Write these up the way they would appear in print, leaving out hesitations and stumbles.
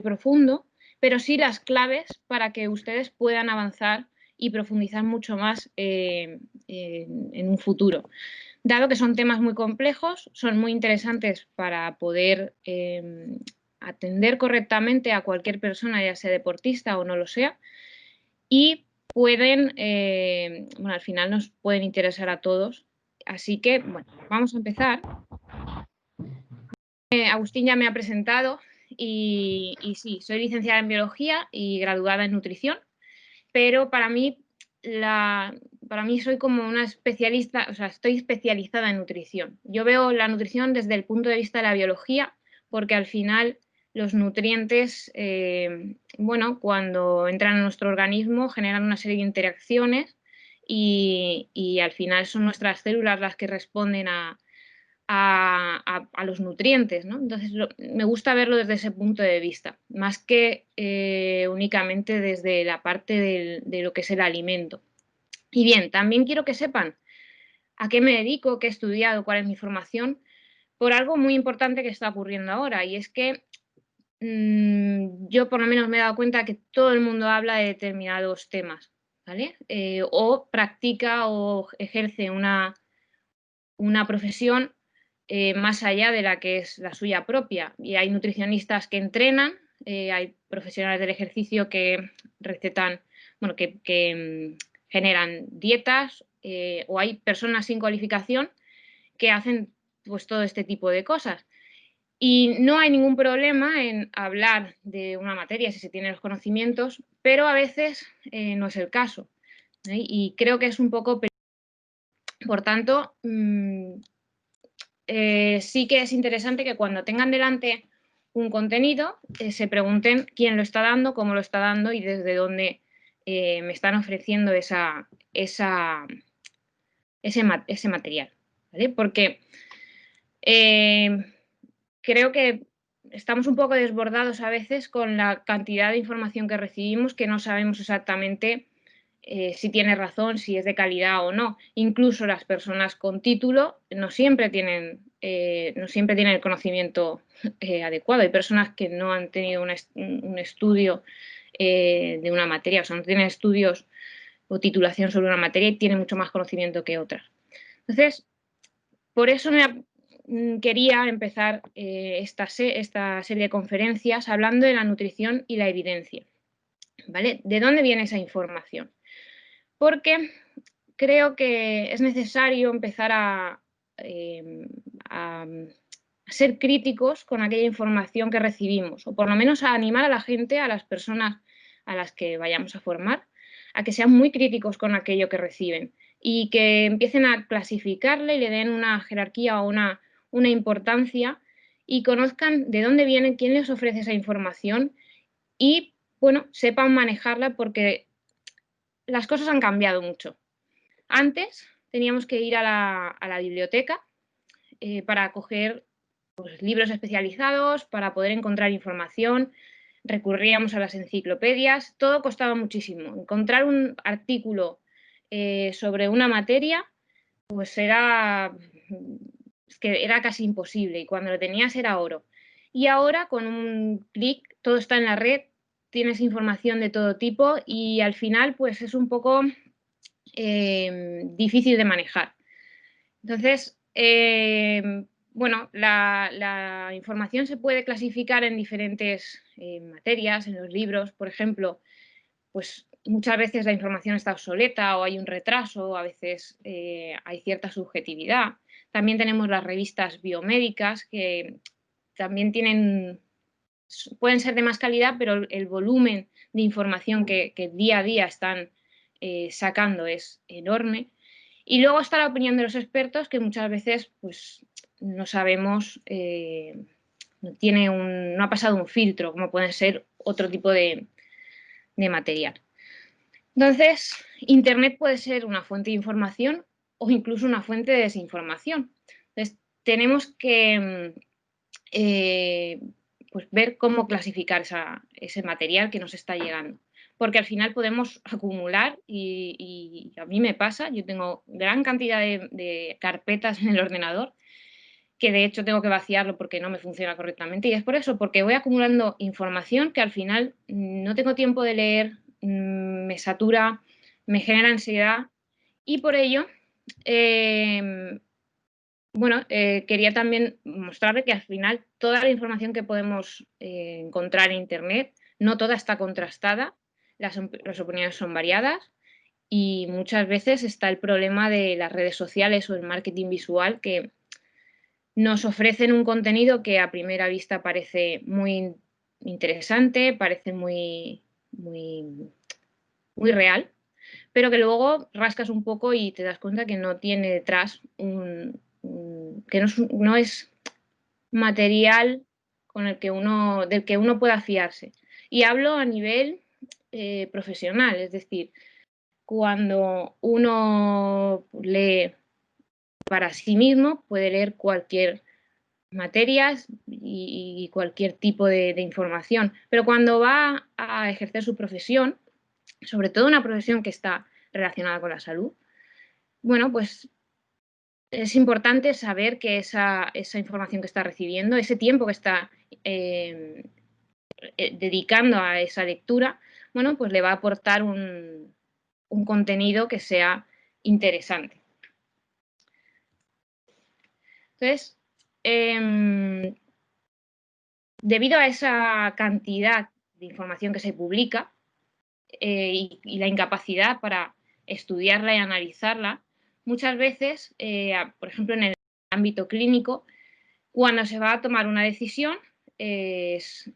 profundo, pero sí las claves para que ustedes puedan avanzar y profundizar mucho más en un futuro. Dado que son temas muy complejos, son muy interesantes para poder atender correctamente a cualquier persona, ya sea deportista o no lo sea, y pueden, bueno, al final nos pueden interesar a todos. Así que, bueno, vamos a empezar. Agustín ya me ha presentado y sí, soy licenciada en biología y graduada en nutrición, pero para mí soy como una especialista, o sea, estoy especializada en nutrición. Yo veo la nutrición desde el punto de vista de la biología, porque al final los nutrientes, bueno, cuando entran en nuestro organismo generan una serie de interacciones y al final son nuestras células las que responden a los nutrientes, ¿no? Entonces, me gusta verlo desde ese punto de vista, más que únicamente desde la parte de lo que es el alimento. Y bien, también quiero que sepan a qué me dedico, qué he estudiado, cuál es mi formación, por algo muy importante que está ocurriendo ahora, y es que yo por lo menos me he dado cuenta que todo el mundo habla de determinados temas, ¿vale? O practica o ejerce una profesión más allá de la que es la suya propia. Y hay nutricionistas que entrenan, hay profesionales del ejercicio que recetan, bueno, que generan dietas, o hay personas sin cualificación que hacen pues todo este tipo de cosas. Y no hay ningún problema en hablar de una materia si se tienen los conocimientos, pero a veces no es el caso. Y creo que es un poco... Por tanto, sí que es interesante que cuando tengan delante un contenido se pregunten quién lo está dando, cómo lo está dando y desde dónde me están ofreciendo ese material, ¿vale? Porque creo que estamos un poco desbordados a veces con la cantidad de información que recibimos, que no sabemos exactamente si tiene razón, si es de calidad o no. Incluso las personas con título no siempre tienen el conocimiento adecuado. Hay personas que no han tenido un estudio de una materia, o sea, no tienen estudios o titulación sobre una materia y tienen mucho más conocimiento que otras. Entonces, por eso quería empezar esta serie de conferencias hablando de la nutrición y la evidencia, ¿vale? ¿De dónde viene esa información? Porque creo que es necesario empezar a ser críticos con aquella información que recibimos, o por lo menos a animar a la gente, a las personas a las que vayamos a formar, a que sean muy críticos con aquello que reciben y que empiecen a clasificarle y le den una jerarquía o una importancia y conozcan de dónde viene, quién les ofrece esa información y, bueno, sepan manejarla porque las cosas han cambiado mucho. Antes teníamos que ir a la biblioteca para coger pues, libros especializados, para poder encontrar información, recurríamos a las enciclopedias, todo costaba muchísimo. Encontrar un artículo sobre una materia, pues es que era casi imposible y cuando lo tenías era oro. Y ahora con un clic todo está en la red, tienes información de todo tipo y al final pues es un poco difícil de manejar. Entonces, bueno, la información se puede clasificar en diferentes materias, en los libros, por ejemplo, pues muchas veces la información está obsoleta o hay un retraso, a veces hay cierta subjetividad. También tenemos las revistas biomédicas que también pueden ser de más calidad, pero el volumen de información que día a día están sacando es enorme. Y luego está la opinión de los expertos, que muchas veces pues, no sabemos, no ha pasado un filtro, como puede ser otro tipo de material. Entonces, Internet puede ser una fuente de información o incluso una fuente de desinformación. Entonces, tenemos que pues ver cómo clasificar ese material que nos está llegando. Porque al final podemos acumular y a mí me pasa, yo tengo gran cantidad de carpetas en el ordenador que de hecho tengo que vaciarlo porque no me funciona correctamente. Y es por eso, porque voy acumulando información que al final no tengo tiempo de leer, me satura, me genera ansiedad y por ello, quería también mostrarle que al final toda la información que podemos encontrar en Internet, no toda está contrastada, las opiniones son variadas y muchas veces está el problema de las redes sociales o el marketing visual que nos ofrecen un contenido que a primera vista parece muy interesante, parece muy real, pero que luego rascas un poco y te das cuenta que no tiene detrás que no es material del que uno pueda fiarse. Y hablo a nivel profesional, es decir, cuando uno lee para sí mismo, puede leer cualquier materias y cualquier tipo de información, pero cuando va a ejercer su profesión, sobre todo una profesión que está relacionada con la salud, bueno, pues es importante saber que esa información que está recibiendo, ese tiempo que está dedicando a esa lectura, bueno, pues le va a aportar un contenido que sea interesante. Entonces, debido a esa cantidad de información que se publica y la incapacidad para estudiarla y analizarla, muchas veces, por ejemplo, en el ámbito clínico, cuando se va a tomar una decisión, es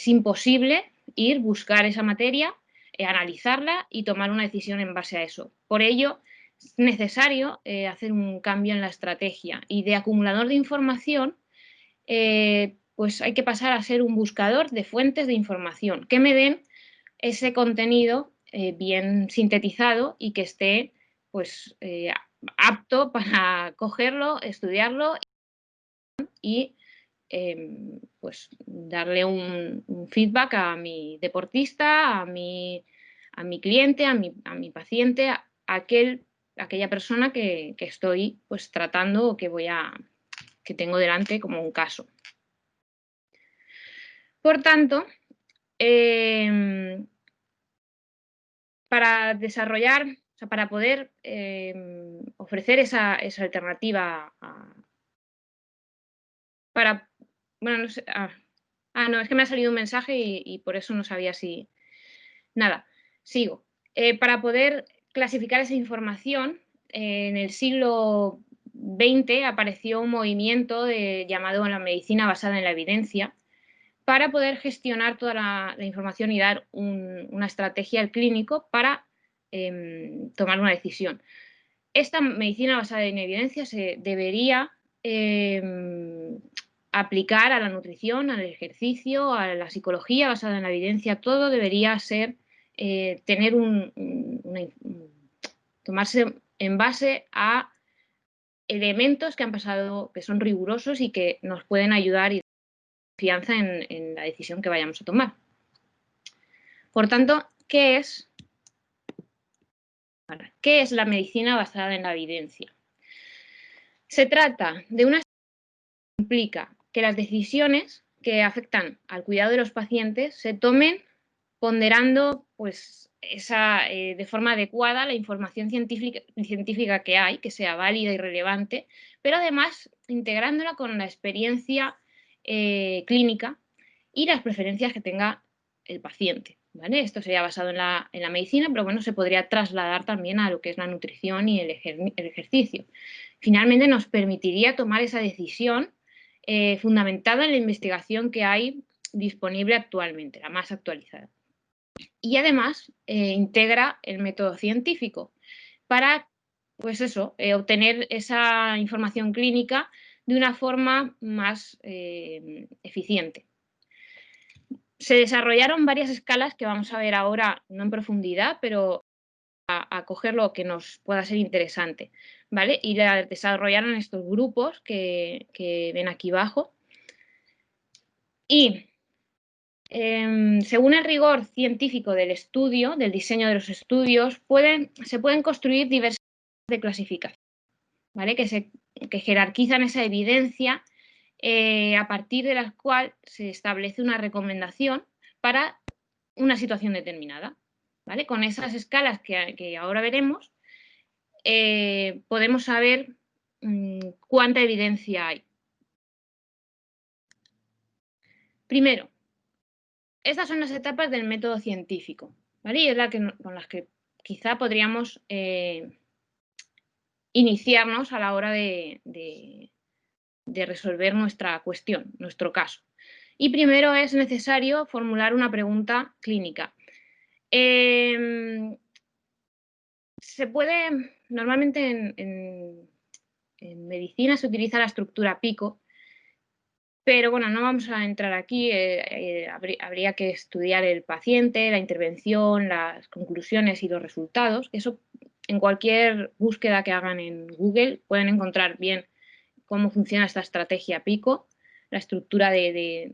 imposible buscar esa materia, analizarla y tomar una decisión en base a eso. Por ello, es necesario hacer un cambio en la estrategia y de acumulador de información, pues hay que pasar a ser un buscador de fuentes de información que me den ese contenido bien sintetizado y que esté pues apto para cogerlo, estudiarlo y pues darle un feedback a mi deportista, a mi cliente, a mi paciente, a aquella persona que estoy pues tratando o que tengo delante como un caso. Por tanto, para desarrollar, o sea, para poder ofrecer esa alternativa bueno, no sé, no, es que me ha salido un mensaje y por eso no sabía si... Nada, sigo. Para poder clasificar esa información, en el siglo XX apareció un movimiento llamado la medicina basada en la evidencia, para poder gestionar toda la información y dar una estrategia al clínico para tomar una decisión. Esta medicina basada en evidencia se debería aplicar a la nutrición, al ejercicio, a la psicología basada en la evidencia. Todo debería ser tener tomarse en base a elementos que han pasado, que son rigurosos y que nos pueden ayudar y confianza en la decisión que vayamos a tomar. Por tanto, ¿qué es la medicina basada en la evidencia? Se trata de una estrategia que implica que las decisiones que afectan al cuidado de los pacientes se tomen ponderando pues, de forma adecuada la información científica que hay, que sea válida y relevante, pero además integrándola con la experiencia clínica y las preferencias que tenga el paciente. ¿Vale? Esto sería basado en la medicina, pero bueno, se podría trasladar también a lo que es la nutrición y el ejercicio. Finalmente nos permitiría tomar esa decisión fundamentada en la investigación que hay disponible actualmente, la más actualizada. Y además integra el método científico para, pues eso, obtener esa información clínica de una forma más eficiente. Se desarrollaron varias escalas que vamos a ver ahora, no en profundidad, pero a coger lo que nos pueda ser interesante, ¿vale? Y la desarrollaron estos grupos que ven aquí abajo. Y según el rigor científico del estudio, del diseño de los estudios, se pueden construir diversas de clasificación, ¿vale? Que se que jerarquizan esa evidencia a partir de la cual se establece una recomendación para una situación determinada, ¿vale? Con esas escalas que ahora veremos, podemos saber cuánta evidencia hay. Primero, estas son las etapas del método científico, ¿vale? Y es con las que quizá podríamos iniciarnos a la hora de resolver nuestra cuestión, nuestro caso. Y primero es necesario formular una pregunta clínica. Se puede, normalmente en medicina se utiliza la estructura PICO, pero bueno, no vamos a entrar aquí, habría que estudiar el paciente, la intervención, las conclusiones y los resultados. Eso en cualquier búsqueda que hagan en Google pueden encontrar bien cómo funciona esta estrategia PICO, la estructura de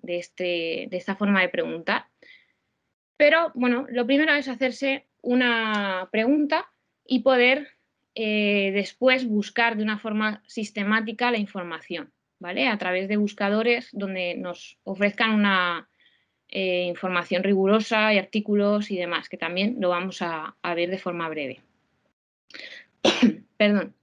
esta forma de preguntar. Pero bueno, lo primero es hacerse una pregunta y poder después buscar de una forma sistemática la información, ¿vale? A través de buscadores donde nos ofrezcan una información rigurosa y artículos y demás, que también lo vamos a ver de forma breve. Perdón.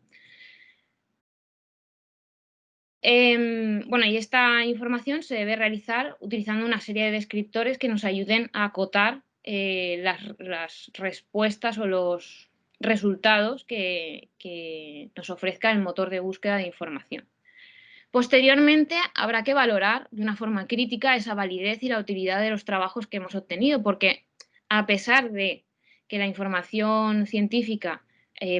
Bueno, y esta información se debe realizar utilizando una serie de descriptores que nos ayuden a acotar las respuestas o los resultados que nos ofrezca el motor de búsqueda de información. Posteriormente, habrá que valorar de una forma crítica esa validez y la utilidad de los trabajos que hemos obtenido, porque a pesar de que la información científica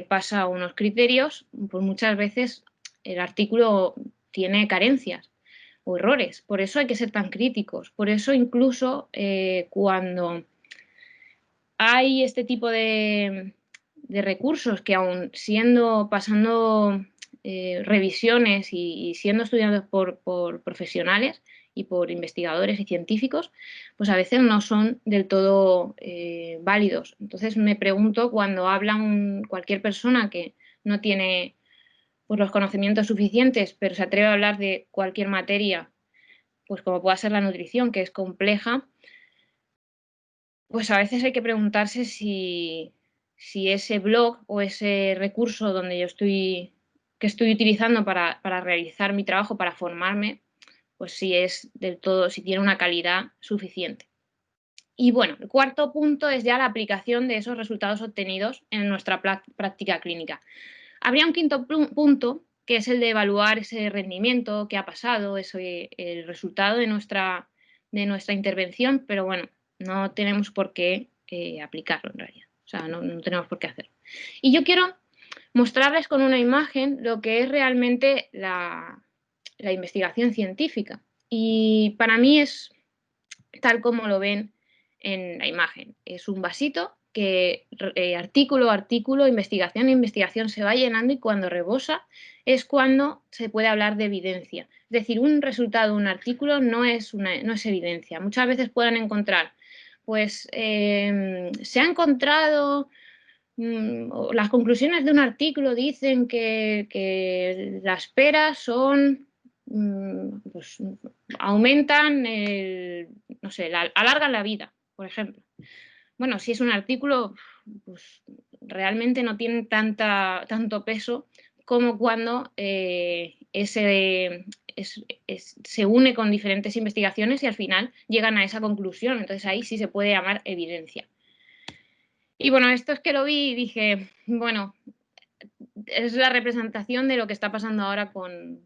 pasa unos criterios, pues muchas veces el artículo tiene carencias o errores. Por eso hay que ser tan críticos. Por eso incluso cuando hay este tipo de recursos que aún pasando revisiones y siendo estudiados por profesionales y por investigadores y científicos, pues a veces no son del todo válidos. Entonces me pregunto, cuando habla cualquier persona que no tiene pues, los conocimientos suficientes, pero se atreve a hablar de cualquier materia, pues como pueda ser la nutrición, que es compleja, pues a veces hay que preguntarse si ese blog o ese recurso donde que estoy utilizando para realizar mi trabajo, para formarme, pues si es del todo, si tiene una calidad suficiente. Y bueno, el cuarto punto es ya la aplicación de esos resultados obtenidos en nuestra práctica clínica. Habría un quinto punto, que es el de evaluar ese rendimiento, qué ha pasado, el resultado de nuestra intervención, pero bueno, no tenemos por qué aplicarlo en realidad, o sea, no tenemos por qué hacerlo. Y yo quiero mostrarles con una imagen lo que es realmente la investigación científica. Y para mí es tal como lo ven en la imagen. Es un vasito que artículo a artículo, investigación a investigación se va llenando, y cuando rebosa es cuando se puede hablar de evidencia. Es decir, un resultado, un artículo no es evidencia. Muchas veces pueden encontrar, pues se ha encontrado, las conclusiones de un artículo dicen que las peras son, pues, aumentan, no sé, alargan la vida, por ejemplo. Bueno, si es un artículo, pues realmente no tiene tanto peso como cuando se une con diferentes investigaciones y al final llegan a esa conclusión. Entonces ahí sí se puede llamar evidencia. Y bueno, esto es que lo vi y dije, bueno, es la representación de lo que está pasando ahora con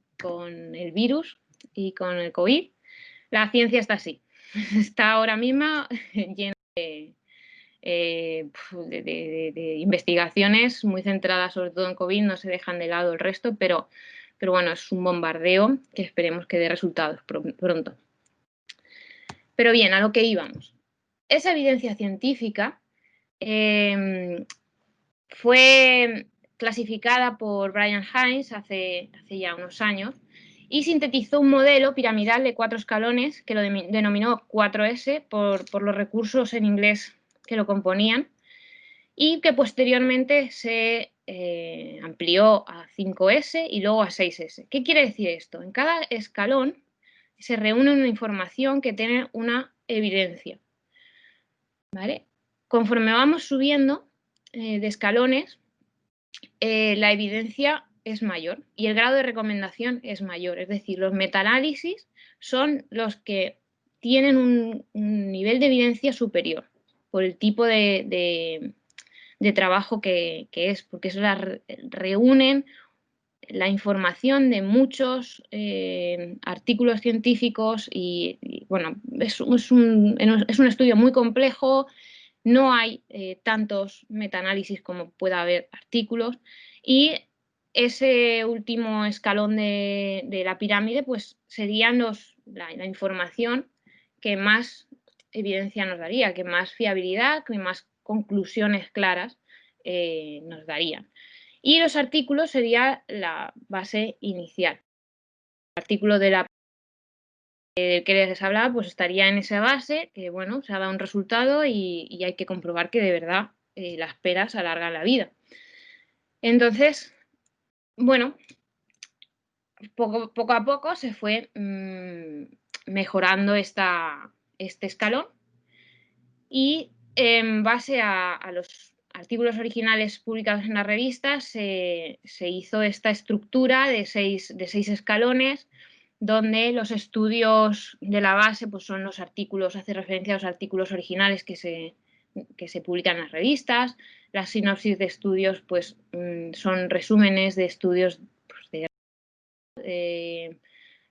el virus y con el COVID. La ciencia está así, está ahora mismo llena de investigaciones muy centradas sobre todo en COVID, no se dejan de lado el resto, pero bueno, es un bombardeo que esperemos que dé resultados pronto. Pero bien, a lo que íbamos. Esa evidencia científica fue clasificada por Brian Hines hace ya unos años y sintetizó un modelo piramidal de 4 escalones que lo denominó 4S por los recursos en inglés que lo componían, y que posteriormente se amplió a 5S y luego a 6S. ¿Qué quiere decir esto? En cada escalón se reúne una información que tiene una evidencia, ¿vale? Conforme vamos subiendo de escalones, la evidencia es mayor y el grado de recomendación es mayor. Es decir, los metaanálisis son los que tienen un nivel de evidencia superior por el tipo de trabajo que es, porque eso reúnen la información de muchos artículos científicos y bueno, es un estudio muy complejo. No hay tantos metaanálisis como pueda haber artículos y ese último escalón de la pirámide pues serían la información que más evidencia nos daría, que más fiabilidad, que más conclusiones claras nos darían. Y los artículos sería la base inicial. El artículo del que les hablaba pues estaría en esa base, que bueno, se ha dado un resultado y hay que comprobar que de verdad las peras alargan la vida. Entonces, bueno, poco a poco se fue mejorando este escalón y en base a los artículos originales publicados en las revistas se hizo esta estructura de seis escalones donde los estudios de la base pues son los artículos, hace referencia a los artículos originales que se publican en las revistas. Las sinopsis de estudios pues son resúmenes de estudios pues,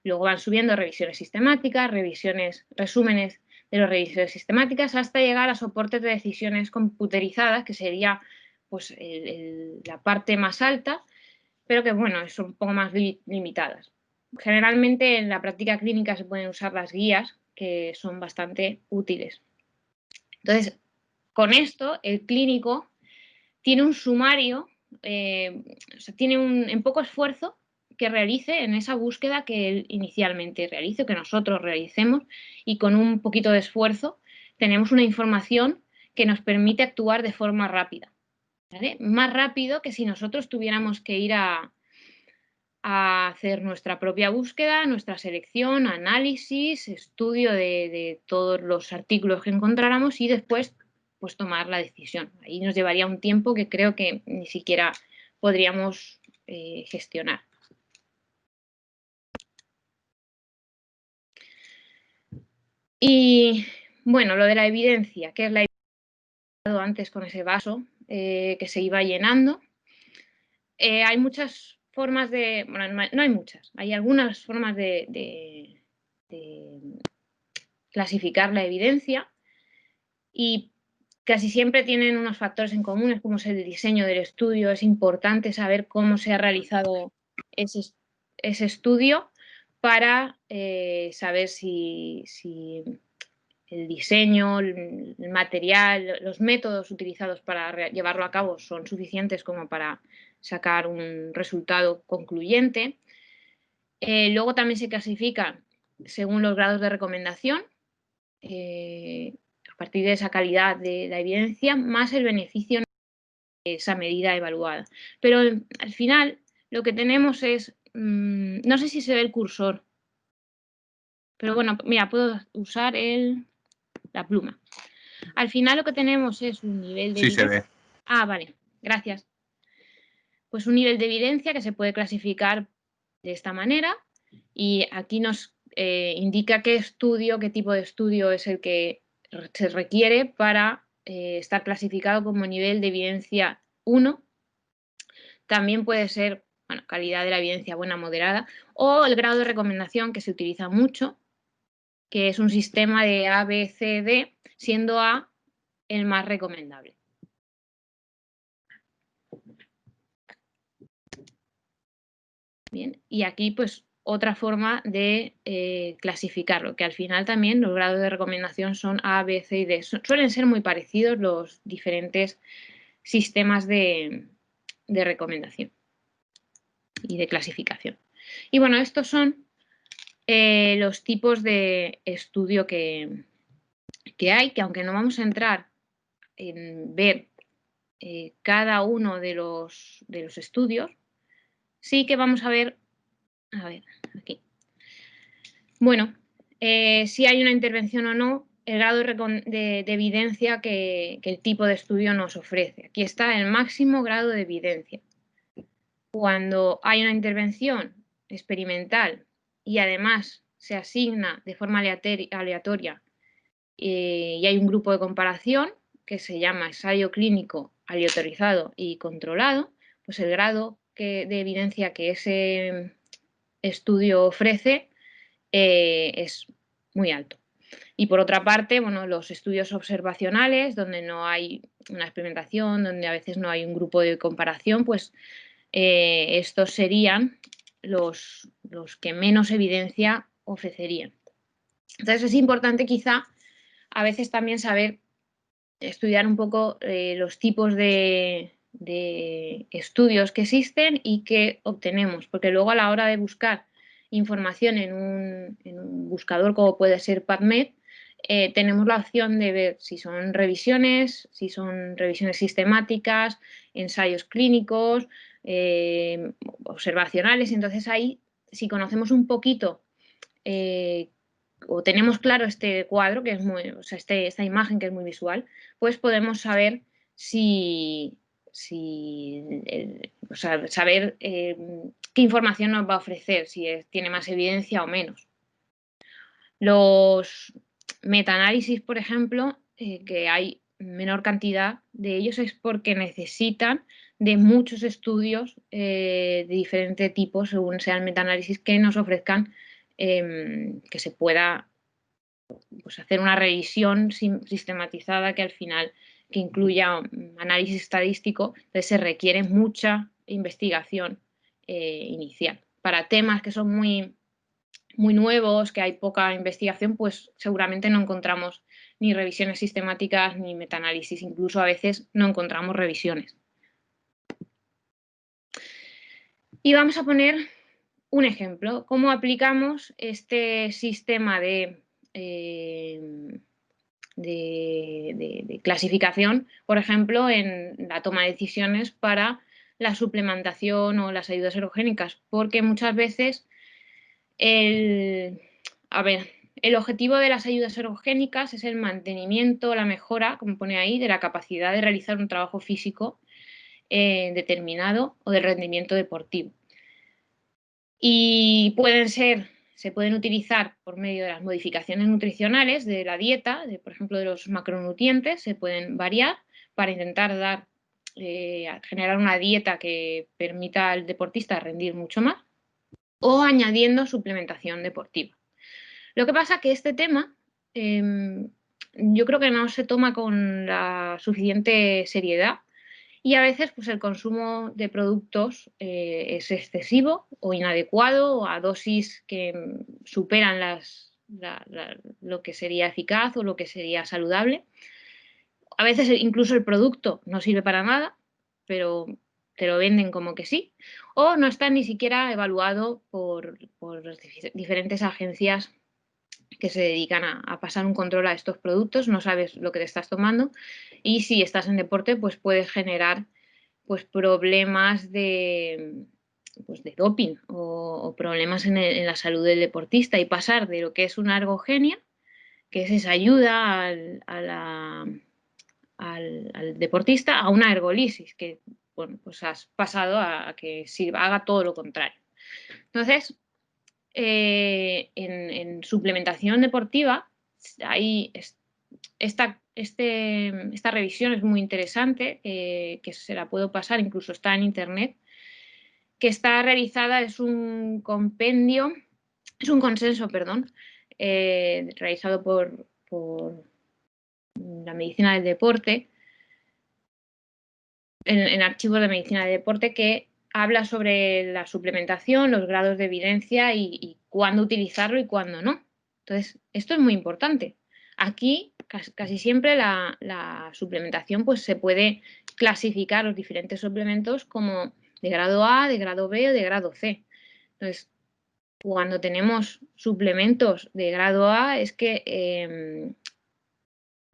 luego van subiendo revisiones sistemáticas, resúmenes de las revisiones sistemáticas, hasta llegar a soportes de decisiones computerizadas, que sería pues, la parte más alta, pero que bueno, son un poco más limitadas. Generalmente en la práctica clínica se pueden usar las guías, que son bastante útiles. Entonces, con esto, el clínico tiene un sumario, o sea, tiene en poco esfuerzo que realice en esa búsqueda que él inicialmente realice, que nosotros realicemos, y con un poquito de esfuerzo tenemos una información que nos permite actuar de forma rápida, ¿vale? Más rápido que si nosotros tuviéramos que ir a hacer nuestra propia búsqueda, nuestra selección, análisis, estudio de todos los artículos que encontráramos y después pues tomar la decisión. Ahí nos llevaría un tiempo que creo que ni siquiera podríamos gestionar. Y bueno, lo de la evidencia, que es la evidencia antes con ese vaso que se iba llenando. Hay muchas formas de, bueno, no hay muchas, hay algunas formas de clasificar la evidencia y casi siempre tienen unos factores en común, como es el diseño del estudio. Es importante saber cómo se ha realizado ese estudio para saber si el diseño, el material, los métodos utilizados para llevarlo a cabo son suficientes como para sacar un resultado concluyente. Luego también se clasifican según los grados de recomendación, a partir de esa calidad de la evidencia, más el beneficio de esa medida evaluada. Pero al final lo que tenemos es, no sé si se ve el cursor, pero bueno, mira, puedo usar la pluma. Al final lo que tenemos es un nivel de evidencia. Sí, se ve. Ah, vale, gracias. Pues un nivel de evidencia que se puede clasificar de esta manera y aquí nos indica qué tipo de estudio es el que se requiere para estar clasificado como nivel de evidencia 1. También puede ser, bueno, calidad de la evidencia buena, moderada, o el grado de recomendación que se utiliza mucho, que es un sistema de A, B, C, D, siendo A el más recomendable. Bien, y aquí pues otra forma de clasificarlo, que al final también los grados de recomendación son A, B, C y D. Suelen ser muy parecidos los diferentes sistemas de recomendación y de clasificación. Y bueno, estos son los tipos de estudio que hay, que aunque no vamos a entrar en ver cada uno de los estudios, sí que vamos a ver aquí. Bueno, si hay una intervención o no, el grado de evidencia que el tipo de estudio nos ofrece. Aquí está el máximo grado de evidencia. Cuando hay una intervención experimental y además se asigna de forma aleatoria y hay un grupo de comparación que se llama ensayo clínico aleatorizado y controlado, pues el grado de evidencia que ese estudio ofrece es muy alto. Y por otra parte, bueno, los estudios observacionales, donde no hay una experimentación, donde a veces no hay un grupo de comparación, pues estos serían los que menos evidencia ofrecerían. Entonces es importante quizá a veces también saber estudiar un poco los tipos de estudios que existen y que obtenemos, porque luego a la hora de buscar información en un buscador como puede ser PubMed, tenemos la opción de ver si son revisiones sistemáticas, ensayos clínicos, observacionales. Entonces ahí, si conocemos un poquito o tenemos claro este cuadro, que es muy, o sea, esta imagen que es muy visual, pues podemos saber o sea, saber qué información nos va a ofrecer, si tiene más evidencia o menos. Los metaanálisis, por ejemplo, que hay menor cantidad de ellos es porque necesitan de muchos estudios de diferente tipo, según sea el metaanálisis, que nos ofrezcan que se pueda pues, hacer una revisión sistematizada que al final que incluya análisis estadístico, entonces se requiere mucha investigación inicial. Para temas que son muy nuevos, que hay poca investigación, pues seguramente no encontramos ni revisiones sistemáticas ni metaanálisis, incluso a veces no encontramos revisiones. Y vamos a poner un ejemplo, cómo aplicamos este sistema de clasificación, por ejemplo, en la toma de decisiones para la suplementación o las ayudas ergogénicas, porque muchas veces el objetivo de las ayudas ergogénicas es el mantenimiento, la mejora, como pone ahí, de la capacidad de realizar un trabajo físico determinado o del rendimiento deportivo. Y se pueden utilizar por medio de las modificaciones nutricionales de la dieta, por ejemplo, de los macronutrientes, se pueden variar para intentar generar una dieta que permita al deportista rendir mucho más, o añadiendo suplementación deportiva. Lo que pasa es que este tema yo creo que no se toma con la suficiente seriedad y a veces pues, el consumo de productos es excesivo o inadecuado o a dosis que superan lo que sería eficaz o lo que sería saludable. A veces incluso el producto no sirve para nada, pero te lo venden como que sí, o no está ni siquiera evaluado por diferentes agencias que se dedican a pasar un control a estos productos, no sabes lo que te estás tomando y si estás en deporte pues puedes generar pues problemas de doping o problemas en la salud del deportista y pasar de lo que es una ergogenia, que es esa ayuda al deportista, a una ergolisis, que bueno, pues has pasado a que haga todo lo contrario. Entonces, en suplementación deportiva, esta revisión es muy interesante, que se la puedo pasar, incluso está en internet, que está realizada, es un consenso, perdón, realizado por la medicina del deporte, en archivos de medicina del deporte, que habla sobre la suplementación, los grados de evidencia y cuándo utilizarlo y cuándo no. Entonces, esto es muy importante. Aquí, casi siempre, la suplementación pues, se puede clasificar los diferentes suplementos como de grado A, de grado B o de grado C. Entonces, cuando tenemos suplementos de grado A es que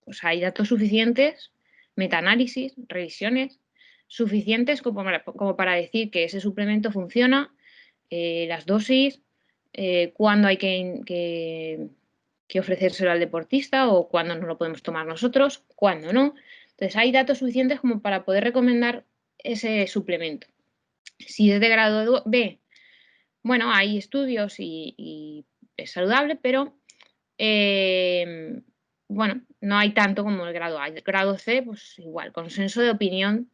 pues hay datos suficientes metaanálisis, revisiones, suficientes como para decir que ese suplemento funciona, las dosis, cuándo hay que ofrecérselo al deportista o cuándo no lo podemos tomar nosotros, cuándo no. Entonces, hay datos suficientes como para poder recomendar ese suplemento. Si es de grado B, bueno, hay estudios y es saludable, pero bueno, no hay tanto como el grado A. El grado C, pues igual, consenso de opinión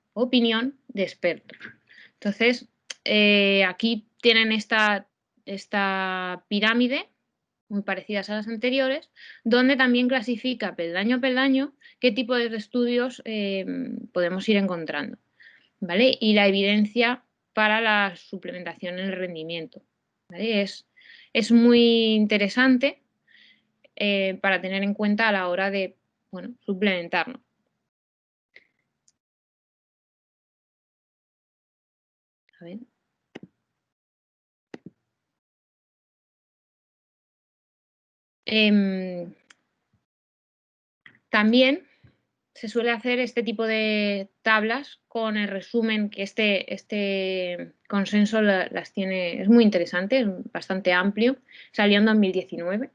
de expertos. Entonces, aquí tienen esta pirámide, muy parecidas a las anteriores, donde también clasifica peldaño a peldaño qué tipo de estudios podemos ir encontrando, ¿vale? Y la evidencia para la suplementación en el rendimiento, ¿vale? Es muy interesante para tener en cuenta a la hora de, bueno, suplementarnos. A ver. También se suele hacer este tipo de tablas con el resumen que este consenso las tiene, es muy interesante, es bastante amplio, salió en 2019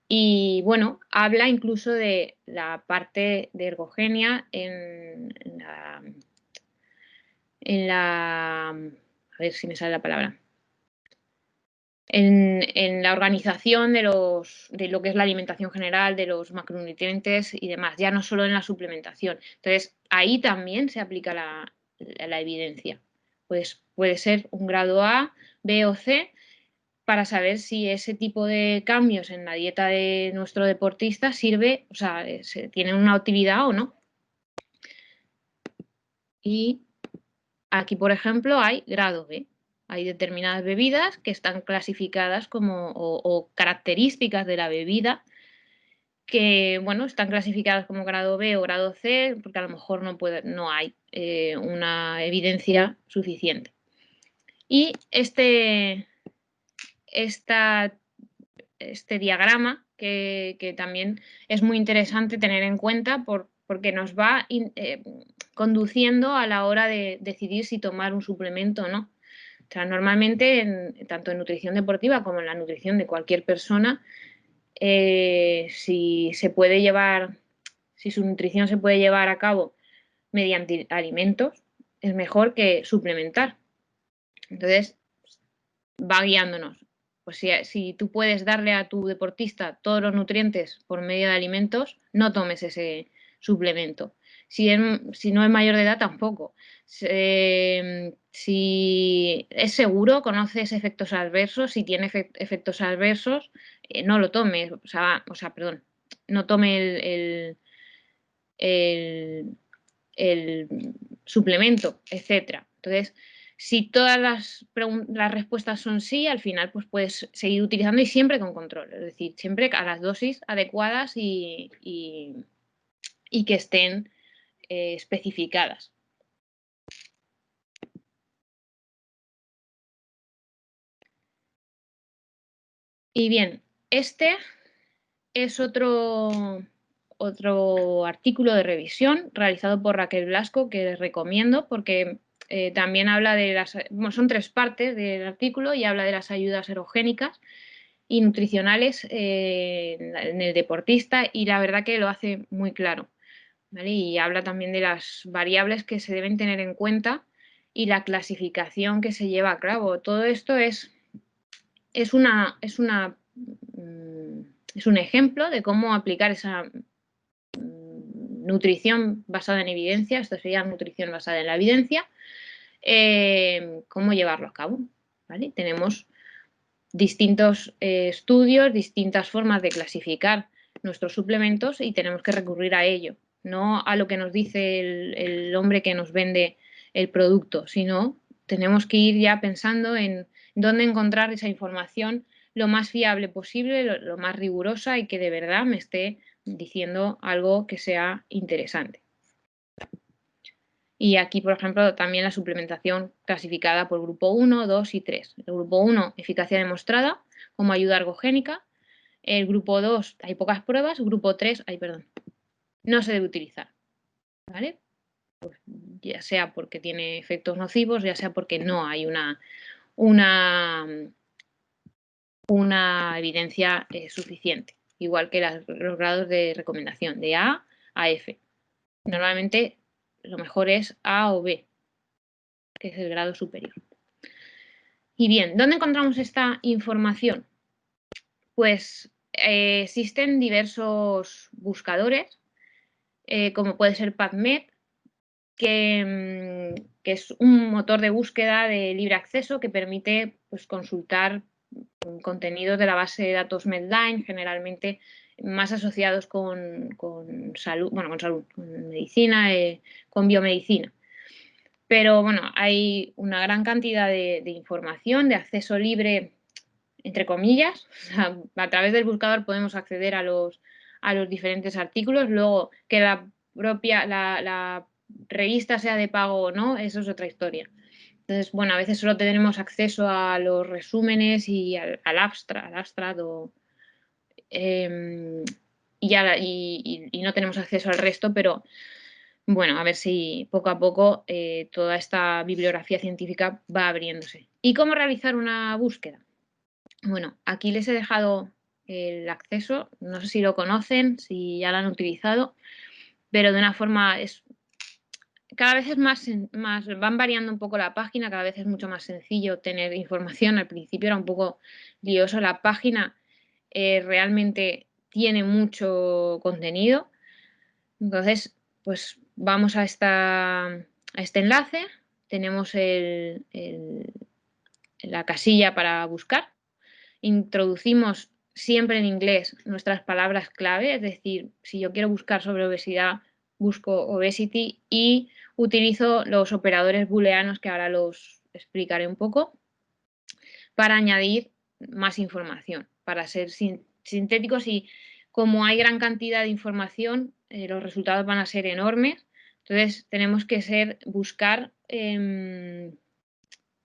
y bueno, habla incluso de la parte de ergogenia a ver si me sale la palabra, en la organización de lo que es la alimentación general, de los macronutrientes y demás, ya no solo en la suplementación. Entonces, ahí también se aplica la evidencia. Pues puede ser un grado A, B o C para saber si ese tipo de cambios en la dieta de nuestro deportista sirve, o sea, tiene una utilidad o no. Y aquí, por ejemplo, hay grado B. Hay determinadas bebidas que están clasificadas como, o características de la bebida que, bueno, están clasificadas como grado B o grado C, porque a lo mejor no hay una evidencia suficiente. Y este diagrama, que también es muy interesante tener en cuenta porque nos va conduciendo a la hora de decidir si tomar un suplemento o no. O sea, normalmente, tanto en nutrición deportiva como en la nutrición de cualquier persona, si su nutrición se puede llevar a cabo mediante alimentos, es mejor que suplementar. Entonces, va guiándonos. Pues si tú puedes darle a tu deportista todos los nutrientes por medio de alimentos, no tomes ese suplemento. Si no es mayor de edad, tampoco. Si es seguro, conoces efectos adversos, si tiene efectos adversos, no lo tome. O sea, perdón, no tome el suplemento, etcétera. Entonces, si todas las respuestas son sí, al final pues puedes seguir utilizando y siempre con control, es decir, siempre a las dosis adecuadas y que estén especificadas. Y bien, este es otro artículo de revisión realizado por Raquel Blasco que les recomiendo porque también habla de son 3 partes del artículo y habla de las ayudas erogénicas y nutricionales en el deportista y la verdad que lo hace muy claro, ¿vale? Y habla también de las variables que se deben tener en cuenta y la clasificación que se lleva a cabo. Todo esto es un ejemplo de cómo aplicar esa nutrición basada en evidencia, esto sería nutrición basada en la evidencia, cómo llevarlo a cabo, ¿vale? Tenemos distintos estudios, distintas formas de clasificar nuestros suplementos y tenemos que recurrir a ello, no a lo que nos dice el hombre que nos vende el producto, sino tenemos que ir ya pensando en dónde encontrar esa información lo más fiable posible, lo más rigurosa y que de verdad me esté diciendo algo que sea interesante. Y aquí, por ejemplo, también la suplementación clasificada por grupo 1, 2 y 3. El grupo 1, eficacia demostrada como ayuda ergogénica. El grupo 2, hay pocas pruebas. Grupo 3, no se debe utilizar. ¿vale? Pues ya sea porque tiene efectos nocivos, ya sea porque no hay una evidencia suficiente, igual que los grados de recomendación, de A a F. Normalmente lo mejor es A o B, que es el grado superior. Y bien, ¿dónde encontramos esta información? Pues existen diversos buscadores, como puede ser PubMed, que es un motor de búsqueda de libre acceso que permite pues, consultar contenidos de la base de datos Medline, generalmente más asociados con salud, bueno, con salud, con medicina, con biomedicina. Pero bueno, hay una gran cantidad de información, de acceso libre, entre comillas. O sea, a través del buscador podemos acceder a los diferentes artículos. Luego, que la revista sea de pago o no, eso es otra historia. Entonces, bueno, a veces solo tenemos acceso a los resúmenes y al abstract y no tenemos acceso al resto, pero bueno, a ver si poco a poco toda esta bibliografía científica va abriéndose. ¿Y cómo realizar una búsqueda? Bueno, aquí les he dejado el acceso, no sé si lo conocen, si ya lo han utilizado, pero de una forma cada vez es más, van variando un poco la página, cada vez es mucho más sencillo tener información. Al principio era un poco lioso, la página realmente tiene mucho contenido. Entonces, pues vamos a este enlace, tenemos la casilla para buscar, introducimos siempre en inglés nuestras palabras clave, es decir, si yo quiero buscar sobre obesidad, busco obesity y utilizo los operadores booleanos que ahora los explicaré un poco para añadir más información, para ser sintéticos y como hay gran cantidad de información, los resultados van a ser enormes. Entonces tenemos que buscar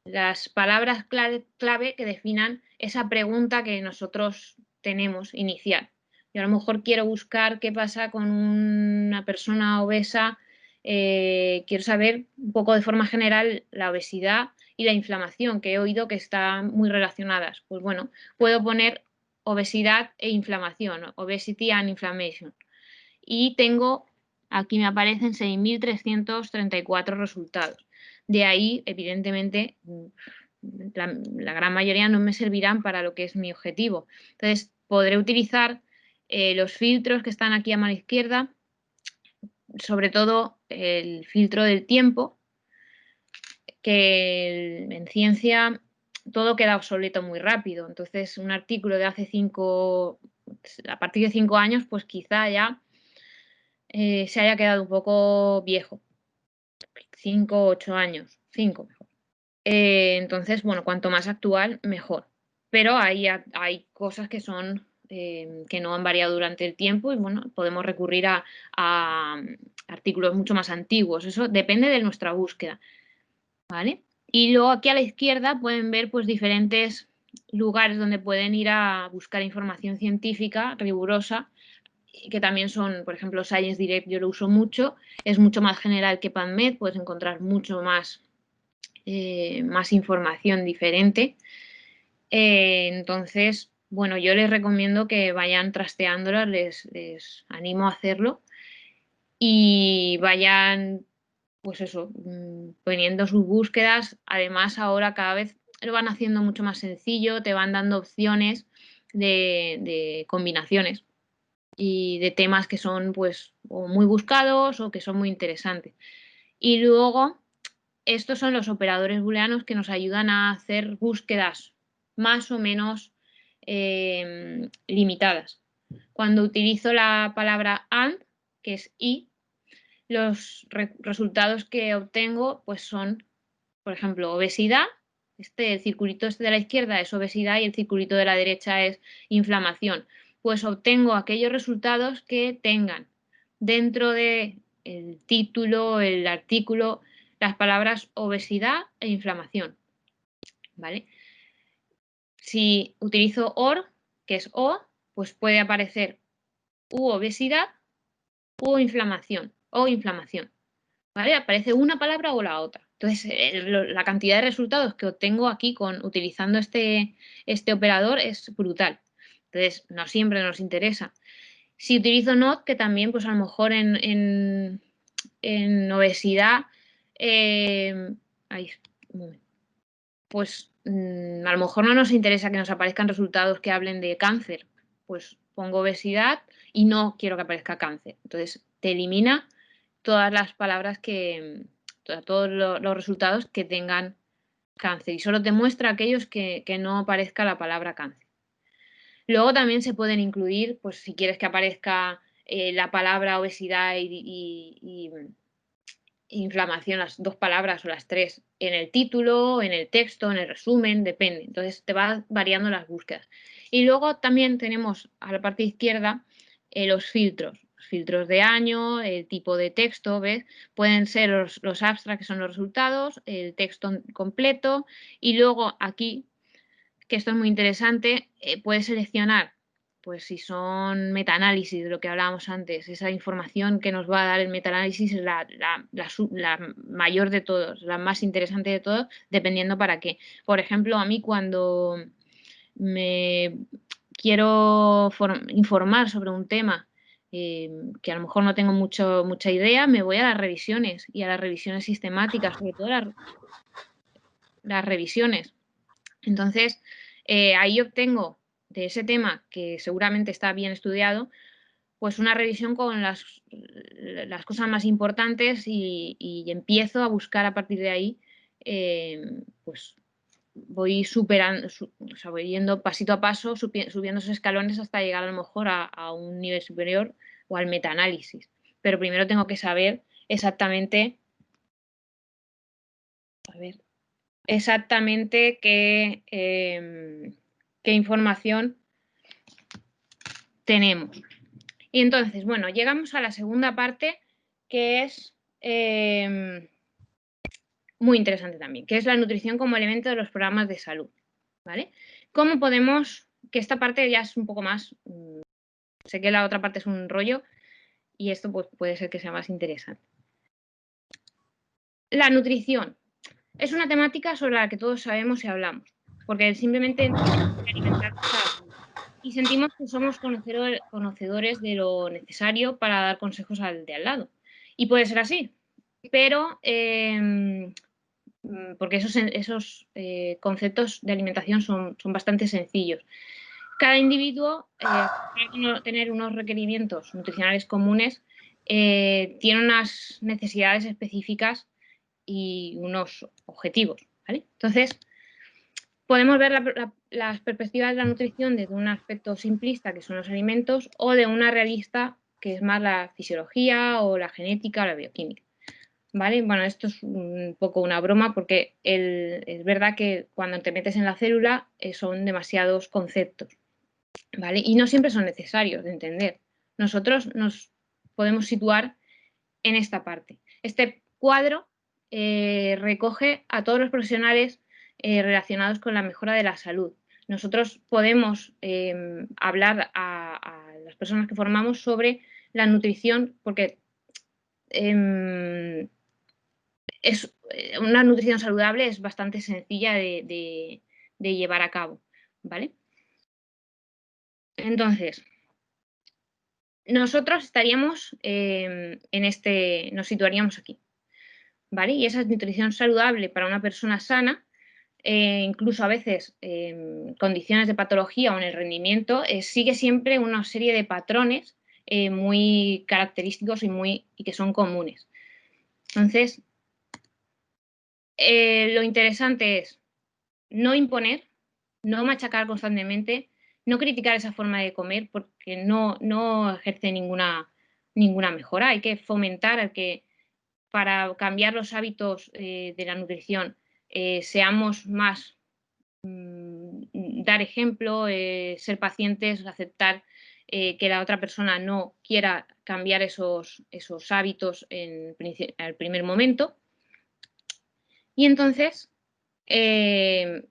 las palabras clave que definan esa pregunta que nosotros tenemos inicial. Yo a lo mejor quiero buscar qué pasa con una persona obesa, quiero saber un poco de forma general la obesidad y la inflamación, que he oído que están muy relacionadas. Pues bueno, puedo poner obesidad e inflamación, obesity and inflammation. Y aquí me aparecen 6.334 resultados. De ahí, evidentemente, la gran mayoría no me servirán para lo que es mi objetivo. Entonces, podré utilizar los filtros que están aquí a mano izquierda, sobre todo el filtro del tiempo, que en ciencia todo queda obsoleto muy rápido. Entonces, un artículo de hace a partir de 5 años, pues quizá ya se haya quedado un poco viejo. 5, 8 años, 5 mejor. Entonces, bueno, cuanto más actual, mejor. Pero hay cosas que que no han variado durante el tiempo y bueno, podemos recurrir a artículos mucho más antiguos. Eso depende de nuestra búsqueda. ¿Vale? Y luego aquí a la izquierda pueden ver pues diferentes lugares donde pueden ir a buscar información científica rigurosa, que también son, por ejemplo, Science Direct, yo lo uso mucho, es mucho más general que PubMed, puedes encontrar mucho más información diferente. Entonces, bueno, yo les recomiendo que vayan trasteándolas, les animo a hacerlo y vayan, pues eso, poniendo sus búsquedas. Además, ahora cada vez lo van haciendo mucho más sencillo, te van dando opciones de combinaciones y de temas que son pues o muy buscados o que son muy interesantes. Y luego, estos son los operadores booleanos que nos ayudan a hacer búsquedas más o menos limitadas. Cuando utilizo la palabra AND, que es y, los resultados que obtengo pues son, por ejemplo, obesidad. El circulito de la izquierda es obesidad y el circulito de la derecha es inflamación. Pues obtengo aquellos resultados que tengan dentro del título, el artículo, las palabras obesidad e inflamación. ¿Vale? Si utilizo OR, que es O, pues puede aparecer u obesidad u inflamación o inflamación. ¿vale? Aparece una palabra o la otra. Entonces, la cantidad de resultados que obtengo aquí utilizando este operador es brutal. Entonces, no siempre nos interesa. Si utilizo NOT, que también, pues a lo mejor en obesidad, pues a lo mejor no nos interesa que nos aparezcan resultados que hablen de cáncer. Pues pongo obesidad y no quiero que aparezca cáncer. Entonces, te elimina todas las palabras todos los resultados que tengan cáncer y solo te muestra aquellos que no aparezca la palabra cáncer. Luego también se pueden incluir, pues si quieres que aparezca la palabra obesidad y inflamación, las dos palabras o las tres, en el título, en el texto, en el resumen, depende. Entonces te va variando las búsquedas. Y luego también tenemos a la parte izquierda los filtros. Filtros de año, el tipo de texto, ¿ves? Pueden ser los abstracts, que son los resultados, el texto completo, y luego aquí, que esto es muy interesante, puedes seleccionar, pues si son metaanálisis, de lo que hablábamos antes, esa información que nos va a dar el metaanálisis es la mayor de todos, la más interesante de todos, dependiendo para qué. Por ejemplo, a mí cuando me quiero informar sobre un tema que a lo mejor no tengo mucha idea, me voy a las revisiones y a las revisiones sistemáticas, sobre todo las revisiones. Entonces, ahí obtengo de ese tema, que seguramente está bien estudiado, pues una revisión con las cosas más importantes y empiezo a buscar a partir de ahí, pues voy superando, o sea, voy yendo pasito a paso, subiendo esos escalones hasta llegar a lo mejor a un nivel superior o al metaanálisis. Pero primero tengo que saber exactamente, a ver, exactamente qué información tenemos. Y entonces, bueno, llegamos a la segunda parte, que es muy interesante también, que es la nutrición como elemento de los programas de salud, ¿vale? ¿Cómo podemos, que esta parte ya es un poco más, sé que la otra parte es un rollo y esto pues, puede ser que sea más interesante. La nutrición es una temática sobre la que todos sabemos y hablamos, porque simplemente tenemos que alimentarnos a la salud. Y sentimos que somos conocedores de lo necesario para dar consejos al de al lado. Y puede ser así, pero porque esos conceptos de alimentación son bastante sencillos. Cada individuo, para tener unos requerimientos nutricionales comunes, tiene unas necesidades específicas y unos objetivos, ¿vale? Entonces, podemos ver las perspectivas de la nutrición desde un aspecto simplista, que son los alimentos, o de una realista, que es más la fisiología o la genética o la bioquímica. ¿Vale? Bueno, esto es un poco una broma porque es verdad que cuando te metes en la célula son demasiados conceptos, ¿vale? Y no siempre son necesarios de entender. Nosotros nos podemos situar en esta parte. Este cuadro recoge a todos los profesionales relacionados con la mejora de la salud. Nosotros podemos hablar a las personas que formamos sobre la nutrición porque una nutrición saludable es bastante sencilla de llevar a cabo, ¿vale? Entonces, nosotros estaríamos nos situaríamos aquí, ¿vale? Y esa nutrición saludable para una persona sana, incluso a veces condiciones de patología o en el rendimiento, sigue siempre una serie de patrones muy característicos y que son comunes. Entonces, lo interesante es no imponer, no machacar constantemente, no criticar esa forma de comer porque no ejerce ninguna mejora. Hay que fomentar que para cambiar los hábitos de la nutrición seamos más, dar ejemplo, ser pacientes, aceptar que la otra persona no quiera cambiar esos hábitos al primer momento. Y entonces, es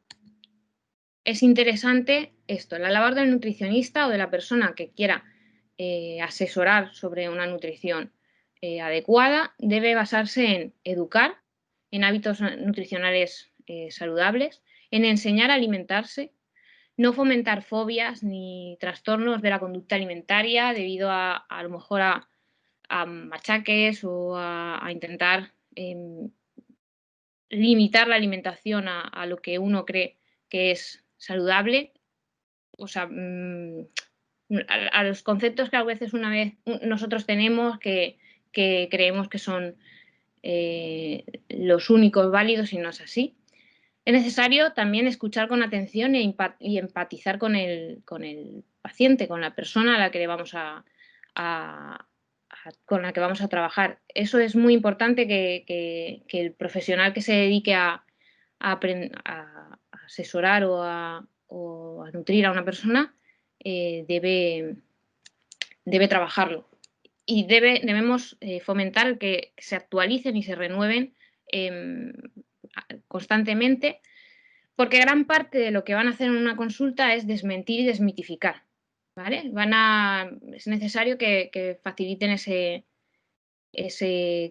interesante esto, la labor del nutricionista o de la persona que quiera asesorar sobre una nutrición adecuada debe basarse en educar, en hábitos nutricionales saludables, en enseñar a alimentarse, no fomentar fobias ni trastornos de la conducta alimentaria debido a lo mejor a machaques o a intentar limitar la alimentación a lo que uno cree que es saludable. O sea, a los conceptos que a veces nosotros tenemos que creemos que son los únicos válidos y no es así. Es necesario también escuchar con atención y empatizar con el paciente, con la persona a la que con la que vamos a trabajar. Eso es muy importante que el profesional que se dedique a asesorar o a nutrir a una persona debe trabajarlo. Y debemos fomentar que se actualicen y se renueven constantemente, porque gran parte de lo que van a hacer en una consulta es desmentir y desmitificar. ¿Vale? Es necesario que faciliten ese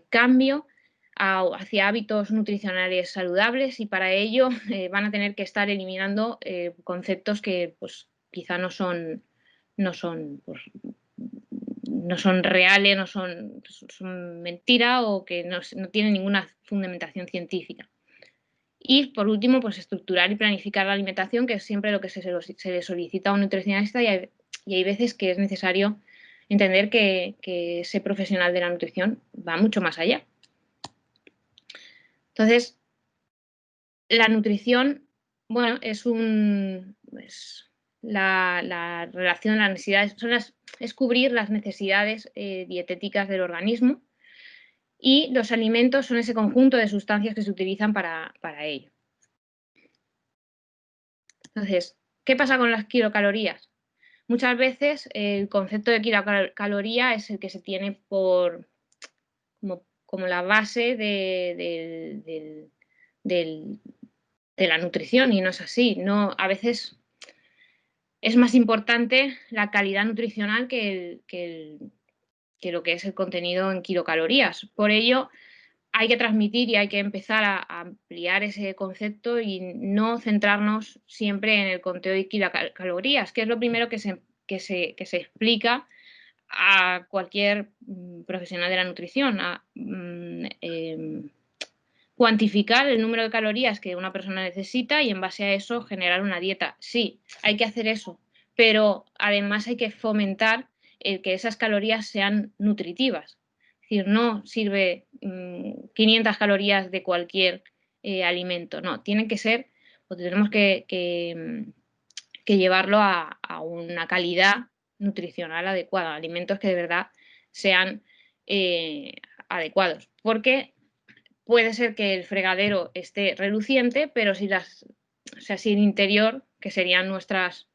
cambio hacia hábitos nutricionales saludables, y para ello van a tener que estar eliminando conceptos que pues, quizá no son reales, son mentira, o que no tienen ninguna fundamentación científica. Y por último, pues estructurar y planificar la alimentación, que es siempre lo que se le solicita a un nutricionista, y hay veces que es necesario entender que ese profesional de la nutrición va mucho más allá. Entonces, la nutrición, bueno, es la relación, las necesidades, es cubrir las necesidades dietéticas del organismo, y los alimentos son ese conjunto de sustancias que se utilizan para ello. Entonces, ¿qué pasa con las kilocalorías? Muchas veces el concepto de kilocaloría es el que se tiene como la base de la nutrición, y no es así. No, a veces es más importante la calidad nutricional que lo que es el contenido en kilocalorías. Por ello, hay que transmitir y hay que empezar a ampliar ese concepto y no centrarnos siempre en el conteo de kilocalorías, que es lo primero que se explica a cualquier profesional de la nutrición, cuantificar el número de calorías que una persona necesita y en base a eso generar una dieta. Sí, hay que hacer eso, pero además hay que fomentar que esas calorías sean nutritivas. Es decir, no sirve 500 calorías de cualquier alimento, no, tienen que ser, o tenemos que llevarlo a una calidad nutricional adecuada, alimentos que de verdad sean adecuados, porque puede ser que el fregadero esté reluciente, pero si el interior, que serían nuestros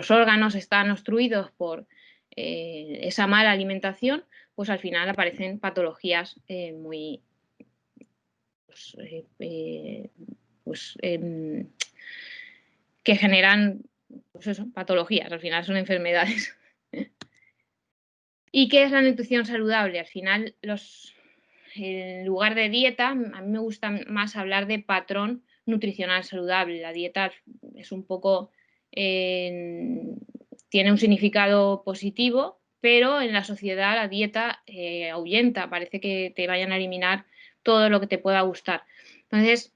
órganos, están obstruidos por esa mala alimentación, pues al final aparecen patologías que generan patologías, al final son enfermedades. ¿Y qué es la nutrición saludable? Al final, en lugar de dieta, a mí me gusta más hablar de patrón nutricional saludable. La dieta es un poco, tiene un significado positivo, pero en la sociedad la dieta ahuyenta, parece que te vayan a eliminar todo lo que te pueda gustar. Entonces,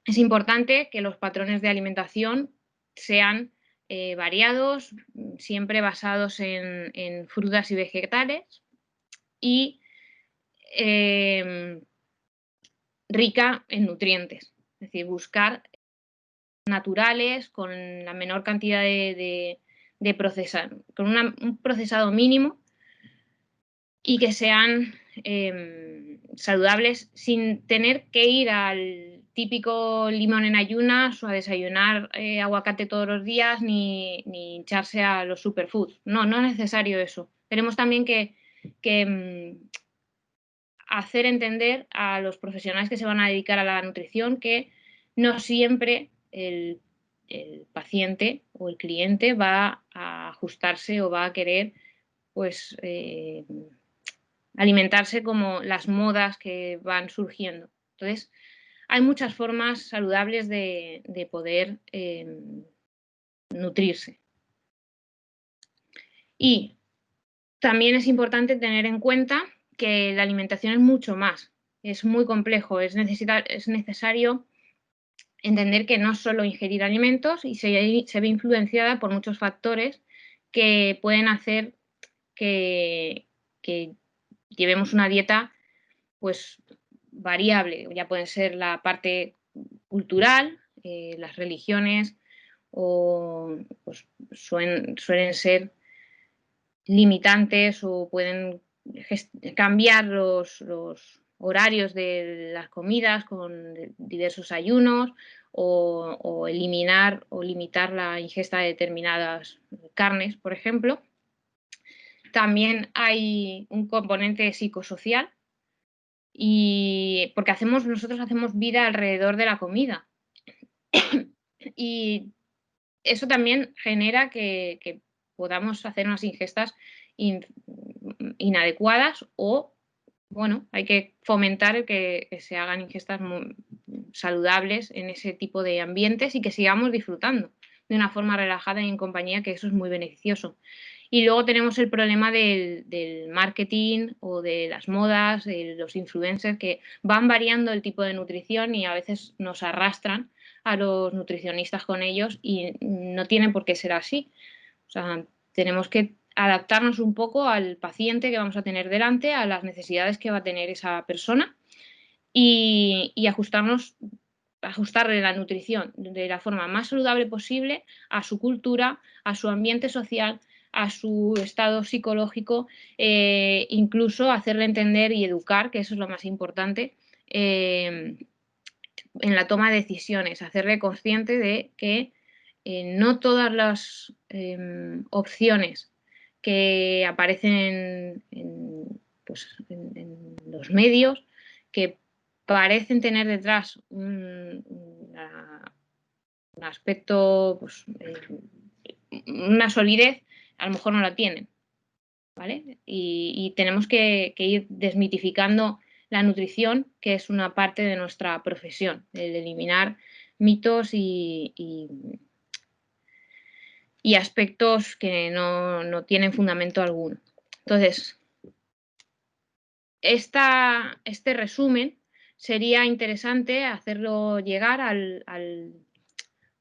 es importante que los patrones de alimentación sean variados, siempre basados en frutas y vegetales, y rica en nutrientes. Es decir, buscar naturales, con la menor cantidad de con un procesado mínimo, y que sean saludables, sin tener que ir al típico limón en ayunas o a desayunar aguacate todos los días, ni hincharse a los superfoods. No, no es necesario eso. Tenemos también que hacer entender a los profesionales que se van a dedicar a la nutrición que no siempre el paciente o el cliente va a ajustarse o va a querer pues alimentarse como las modas que van surgiendo. Entonces, hay muchas formas saludables de poder nutrirse. Y también es importante tener en cuenta que la alimentación es mucho más, es muy complejo, es necesario entender que no solo ingerir alimentos y se ve influenciada por muchos factores que pueden hacer que llevemos una dieta pues variable, ya pueden ser la parte cultural, las religiones o pues, suelen ser limitantes o pueden cambiar los horarios de las comidas con diversos ayunos o eliminar o limitar la ingesta de determinadas carnes, por ejemplo. También hay un componente psicosocial y porque nosotros hacemos vida alrededor de la comida y eso también genera que podamos hacer unas ingestas inadecuadas o, bueno, hay que fomentar que se hagan ingestas saludables en ese tipo de ambientes y que sigamos disfrutando de una forma relajada y en compañía, que eso es muy beneficioso. Y luego tenemos el problema del marketing o de las modas, de los influencers que van variando el tipo de nutrición y a veces nos arrastran a los nutricionistas con ellos y no tiene por qué ser así. O sea, tenemos que adaptarnos un poco al paciente que vamos a tener delante, a las necesidades que va a tener esa persona y ajustarle la nutrición de la forma más saludable posible a su cultura, a su ambiente social, a su estado psicológico, incluso hacerle entender y educar, que eso es lo más importante, en la toma de decisiones, hacerle consciente de que no todas las opciones que aparecen en los medios, que parecen tener detrás un aspecto, pues, una solidez, a lo mejor no la tienen, ¿vale? Y tenemos que ir desmitificando la nutrición, que es una parte de nuestra profesión, el eliminar mitos y aspectos que no tienen fundamento alguno. Entonces, este resumen sería interesante hacerlo llegar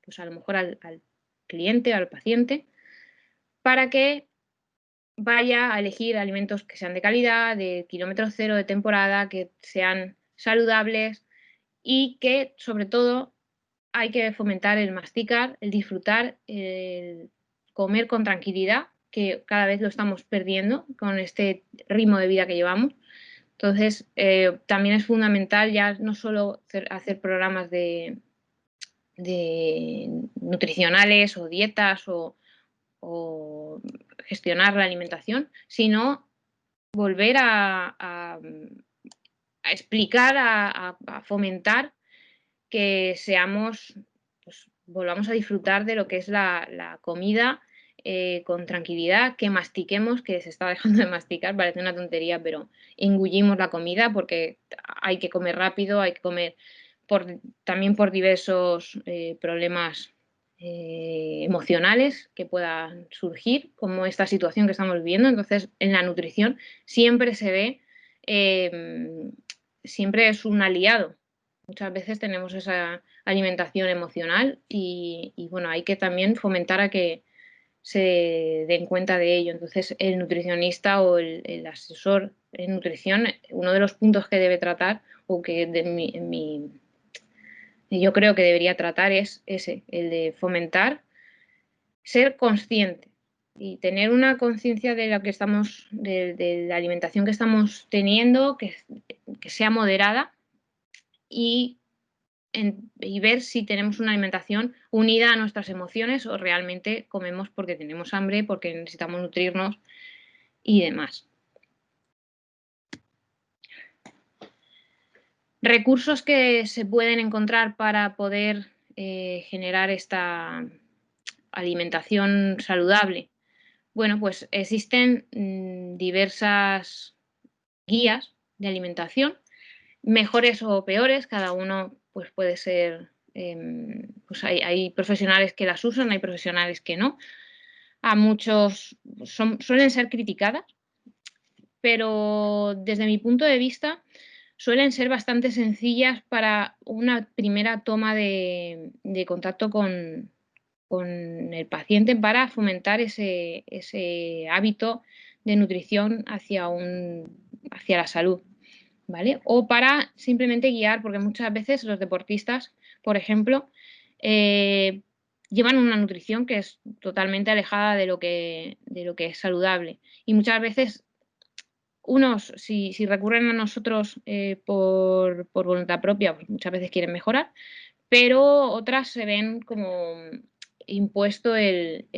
pues a lo mejor al cliente, al paciente, para que vaya a elegir alimentos que sean de calidad, de kilómetro cero, de temporada, que sean saludables y que, sobre todo, hay que fomentar el masticar, el disfrutar, el comer con tranquilidad, que cada vez lo estamos perdiendo con este ritmo de vida que llevamos. Entonces, también es fundamental ya no solo hacer programas de nutricionales o dietas o gestionar la alimentación, sino volver a explicar, a fomentar que seamos, pues, volvamos a disfrutar de lo que es la comida con tranquilidad, que mastiquemos, que se está dejando de masticar, parece una tontería, pero engullimos la comida porque hay que comer rápido, hay que comer también por diversos problemas emocionales que puedan surgir, como esta situación que estamos viviendo. Entonces, en la nutrición siempre se ve, siempre es un aliado. Muchas veces tenemos esa alimentación emocional y bueno, hay que también fomentar a que se den cuenta de ello. Entonces, el nutricionista o el asesor en nutrición, uno de los puntos que debe tratar o que yo creo que debería tratar es ese, el de fomentar, ser consciente y tener una conciencia de lo que estamos, de la alimentación que estamos teniendo, que sea moderada y ver si tenemos una alimentación unida a nuestras emociones o realmente comemos porque tenemos hambre, porque necesitamos nutrirnos y demás. Recursos que se pueden encontrar para poder generar esta alimentación saludable. Bueno, pues existen diversas guías de alimentación, mejores o peores, cada uno pues puede ser, pues hay profesionales que las usan, hay profesionales que no. A muchos suelen ser criticadas, pero desde mi punto de vista suelen ser bastante sencillas para una primera toma de contacto con el paciente para fomentar ese hábito de nutrición hacia la salud, ¿vale? O para simplemente guiar, porque muchas veces los deportistas, por ejemplo, llevan una nutrición que es totalmente alejada de lo que es saludable. Y muchas veces unos, si recurren a nosotros por voluntad propia, pues muchas veces quieren mejorar, pero otras se ven como impuesto el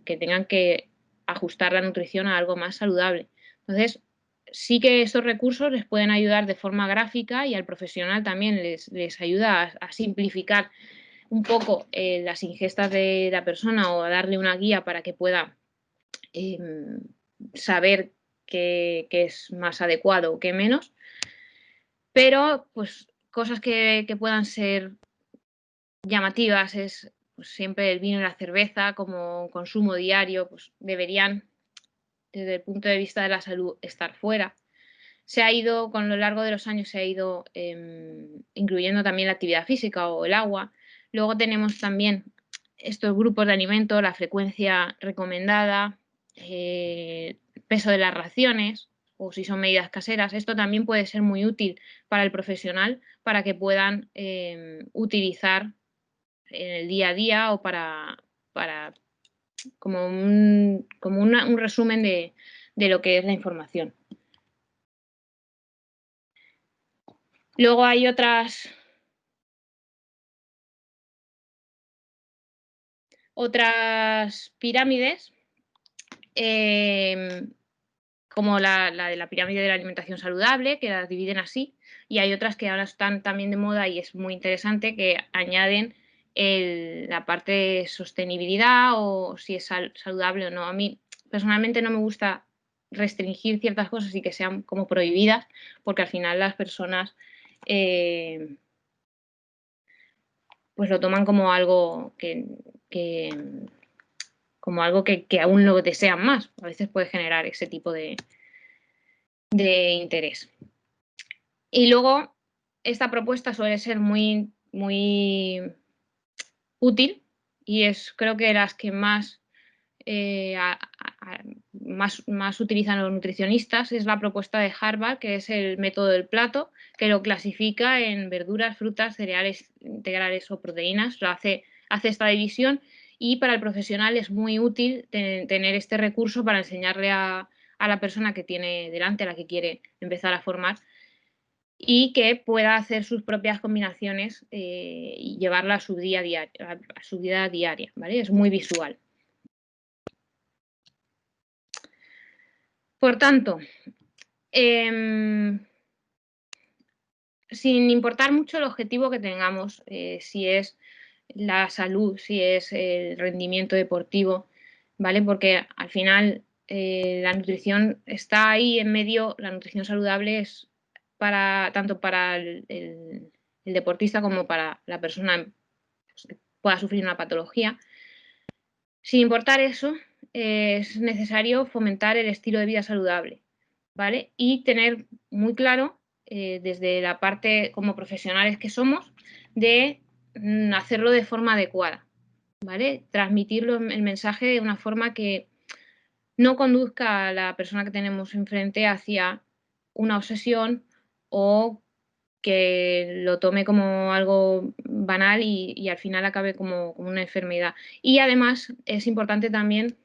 que tengan que ajustar la nutrición a algo más saludable. Entonces, sí que estos recursos les pueden ayudar de forma gráfica y al profesional también les ayuda a simplificar un poco las ingestas de la persona o a darle una guía para que pueda saber qué es más adecuado o qué menos, pero pues cosas que puedan ser llamativas es pues, siempre el vino y la cerveza como consumo diario, pues deberían, desde el punto de vista de la salud, estar fuera. Se ha ido, con lo largo de los años, se ha ido incluyendo también la actividad física o el agua. Luego tenemos también estos grupos de alimentos, la frecuencia recomendada, peso de las raciones o si son medidas caseras. Esto también puede ser muy útil para el profesional para que puedan utilizar en el día a día o para como un resumen de lo que es la información. Luego hay otras pirámides, como la de la pirámide de la alimentación saludable, que las dividen así, y hay otras que ahora están también de moda y es muy interesante, que añaden la parte de sostenibilidad o si es saludable o no. A mí personalmente no me gusta restringir ciertas cosas y que sean como prohibidas, porque al final las personas pues lo toman como algo como algo que aún lo desean más. A veces puede generar ese tipo de interés. Y luego, esta propuesta suele ser muy, muy útil y es creo que las que más utilizan los nutricionistas es la propuesta de Harvard, que es el método del plato, que lo clasifica en verduras, frutas, cereales integrales o proteínas. Hace esta división y para el profesional es muy útil tener este recurso para enseñarle a la persona que tiene delante, a la que quiere empezar a formar, y que pueda hacer sus propias combinaciones y llevarla a su vida diaria, ¿vale? Es muy visual. Por tanto, sin importar mucho el objetivo que tengamos, si es la salud, si es el rendimiento deportivo, ¿vale? Porque al final la nutrición está ahí en medio, la nutrición saludable es tanto para el deportista como para la persona que pueda sufrir una patología. Sin importar eso, es necesario fomentar el estilo de vida saludable, ¿vale? Y tener muy claro, desde la parte como profesionales que somos, de hacerlo de forma adecuada, ¿vale? Transmitirlo el mensaje de una forma que no conduzca a la persona que tenemos enfrente hacia una obsesión o que lo tome como algo banal y al final acabe como una enfermedad. Y además es importante también,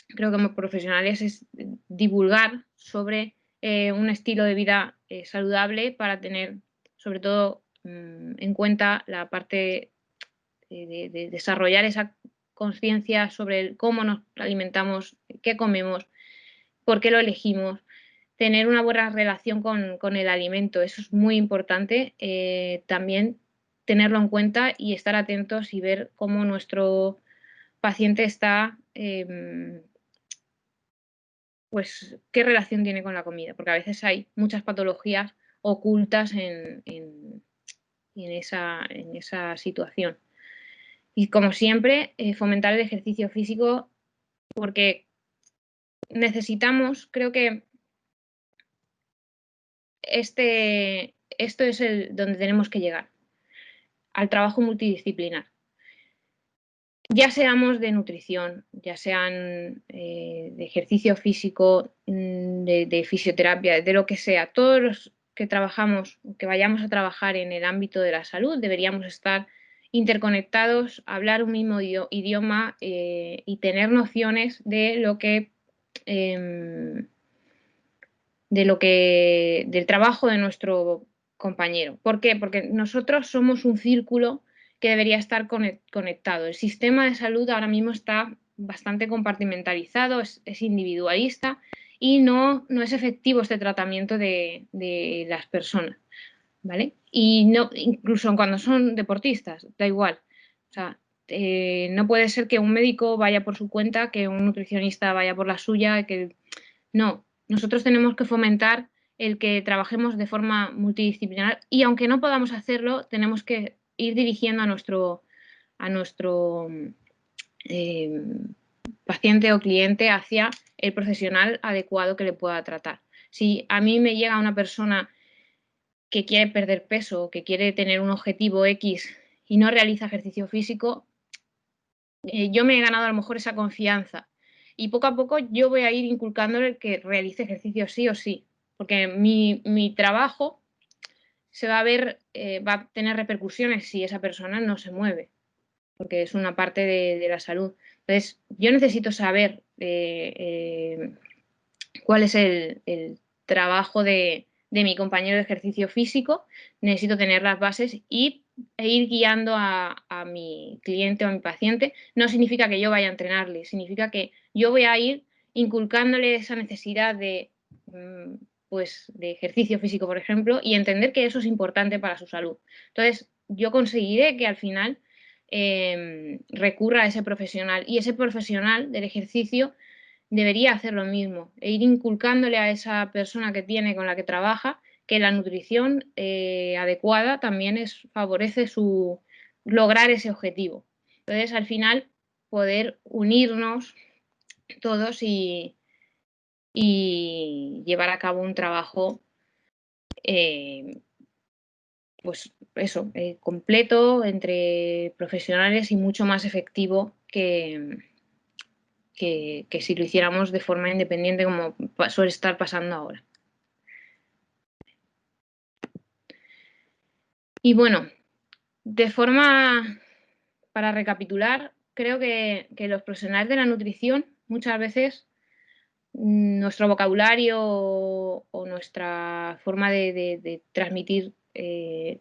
creo que como profesionales, es divulgar sobre un estilo de vida saludable para tener sobre todo en cuenta la parte de desarrollar esa conciencia sobre cómo nos alimentamos, qué comemos, por qué lo elegimos, tener una buena relación con el alimento. Eso es muy importante. También tenerlo en cuenta y estar atentos y ver cómo nuestro paciente está pues, qué relación tiene con la comida, porque a veces hay muchas patologías ocultas en esa situación. Y como siempre, fomentar el ejercicio físico porque necesitamos, creo que esto es donde tenemos que llegar, al trabajo multidisciplinar. Ya seamos de nutrición, ya sean de ejercicio físico, de fisioterapia, de lo que sea, todos los que trabajamos, que vayamos a trabajar en el ámbito de la salud, deberíamos estar interconectados, hablar un mismo idioma y tener nociones em, del trabajo de nuestro compañero. ¿Por qué? Porque nosotros somos un círculo que debería estar conectado. El sistema de salud ahora mismo está bastante compartimentalizado, es individualista y no es efectivo este tratamiento de las personas, ¿vale? Y no, incluso cuando son deportistas, da igual. O sea, no puede ser que un médico vaya por su cuenta, que un nutricionista vaya por la suya, que no, nosotros tenemos que fomentar el que trabajemos de forma multidisciplinar y aunque no podamos hacerlo, tenemos que ir dirigiendo a nuestro eh, paciente o cliente hacia el profesional adecuado que le pueda tratar. Si a mí me llega una persona que quiere perder peso o que quiere tener un objetivo X y no realiza ejercicio físico, yo me he ganado a lo mejor esa confianza y poco a poco yo voy a ir inculcándole que realice ejercicio sí o sí, porque mi trabajo se va a ver, va a tener repercusiones si esa persona no se mueve, porque es una parte de la salud. Entonces, yo necesito saber cuál es el trabajo de mi compañero de ejercicio físico, necesito tener las bases e ir guiando a mi cliente o a mi paciente. No significa que yo vaya a entrenarle, significa que yo voy a ir inculcándole esa necesidad pues, de ejercicio físico, por ejemplo, y entender que eso es importante para su salud. Entonces, yo conseguiré que al final recurra a ese profesional y ese profesional del ejercicio debería hacer lo mismo e ir inculcándole a esa persona que tiene con la que trabaja que la nutrición adecuada también favorece lograr ese objetivo. Entonces, al final, poder unirnos todos y llevar a cabo un trabajo, pues eso, completo entre profesionales y mucho más efectivo que si lo hiciéramos de forma independiente como suele estar pasando ahora. Y bueno, para recapitular, creo que los profesionales de la nutrición muchas veces nuestro vocabulario o nuestra forma de transmitir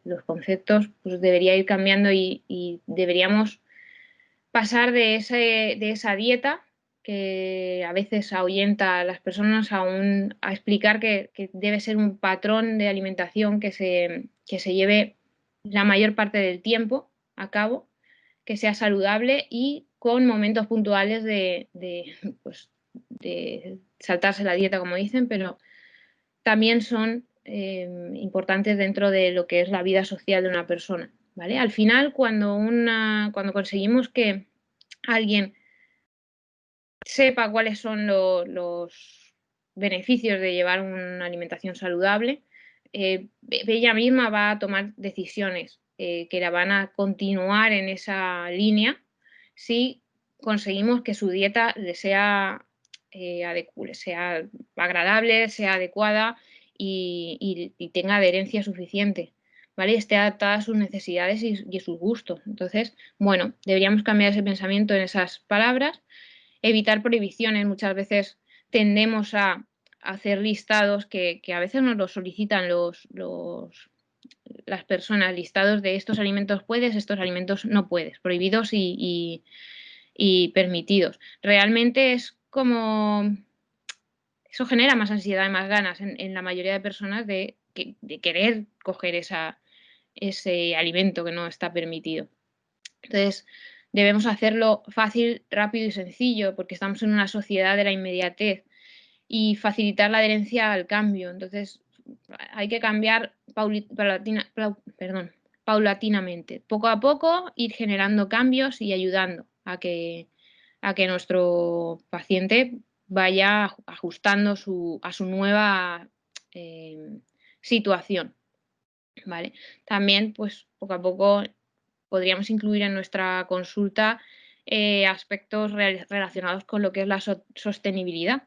los conceptos pues debería ir cambiando y deberíamos pasar de esa dieta que a veces ahuyenta a las personas a explicar que debe ser un patrón de alimentación que se lleve la mayor parte del tiempo a cabo, que sea saludable y con momentos puntuales pues, de saltarse la dieta, como dicen, pero también son importantes dentro de lo que es la vida social de una persona. ¿Vale? Al final, cuando conseguimos que alguien sepa cuáles son los beneficios de llevar una alimentación saludable, ella misma va a tomar decisiones que la van a continuar en esa línea si conseguimos que su dieta le sea, sea agradable, sea adecuada y tenga adherencia suficiente. ¿Vale? Esté adaptada a sus necesidades y sus gustos. Entonces, bueno, deberíamos cambiar ese pensamiento en esas palabras, evitar prohibiciones. Muchas veces tendemos a hacer listados que a veces nos los solicitan las personas, listados de estos alimentos puedes, estos alimentos no puedes, prohibidos y permitidos. Realmente es como eso genera más ansiedad y más ganas en la mayoría de personas de querer coger ese alimento que no está permitido. Entonces, debemos hacerlo fácil, rápido y sencillo, porque estamos en una sociedad de la inmediatez y facilitar la adherencia al cambio. Entonces, hay que cambiar paulatinamente, poco a poco, ir generando cambios y ayudando a que nuestro paciente vaya ajustando a su nueva situación. ¿Vale? También, pues, poco a poco podríamos incluir en nuestra consulta aspectos relacionados con lo que es la sostenibilidad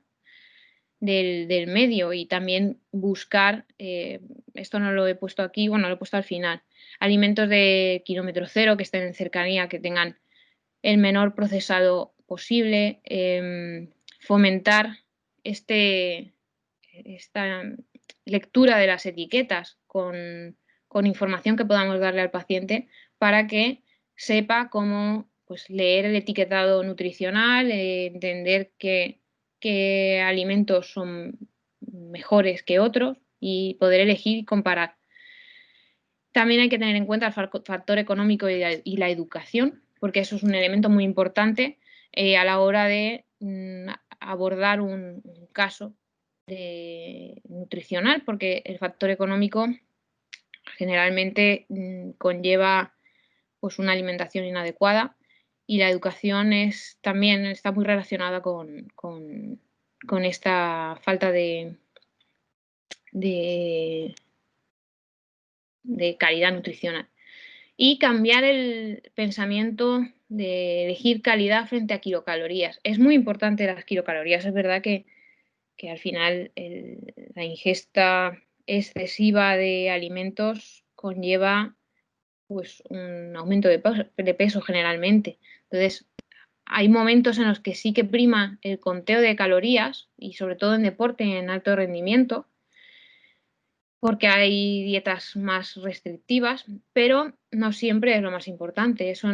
del medio y también buscar, esto no lo he puesto aquí, bueno, lo he puesto al final, alimentos de kilómetro cero que estén en cercanía, que tengan el menor procesado posible, fomentar esta lectura de las etiquetas con información que podamos darle al paciente para que sepa cómo pues, leer el etiquetado nutricional, entender qué alimentos son mejores que otros y poder elegir y comparar. También hay que tener en cuenta el factor económico y la educación, porque eso es un elemento muy importante a la hora de abordar un caso nutricional, porque el factor económico generalmente conlleva pues, una alimentación inadecuada y la educación también está muy relacionada con esta falta de calidad nutricional. Y cambiar el pensamiento de elegir calidad frente a kilocalorías. Es muy importante las kilocalorías. Es verdad que al final la ingesta excesiva de alimentos conlleva pues, un aumento de peso generalmente. Entonces, hay momentos en los que sí que prima el conteo de calorías y sobre todo en deporte en alto rendimiento, porque hay dietas más restrictivas, pero no siempre es lo más importante. Eso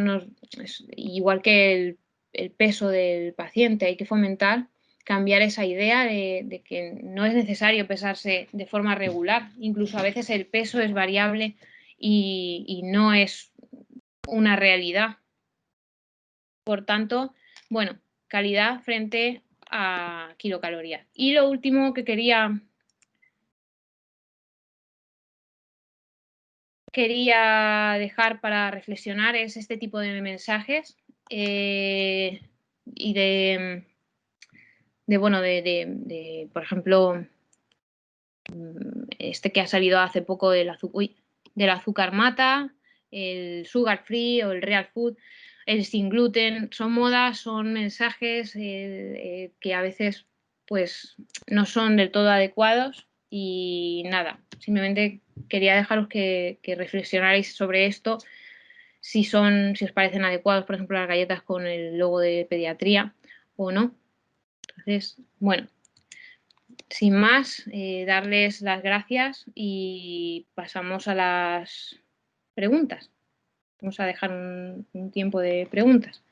es igual que el peso del paciente, hay que fomentar, cambiar esa idea de que no es necesario pesarse de forma regular. Incluso a veces el peso es variable y no es una realidad. Por tanto, bueno, calidad frente a kilocalorías. Y lo último que quería dejar para reflexionar es este tipo de mensajes y por ejemplo, este que ha salido hace poco del azúcar mata, el sugar free o el real food, el sin gluten, son modas, son mensajes que a veces pues no son del todo adecuados y nada, simplemente quería dejaros que reflexionarais sobre esto, si os parecen adecuados, por ejemplo, las galletas con el logo de pediatría o no. Entonces, bueno, sin más, darles las gracias y pasamos a las preguntas. Vamos a dejar un tiempo de preguntas.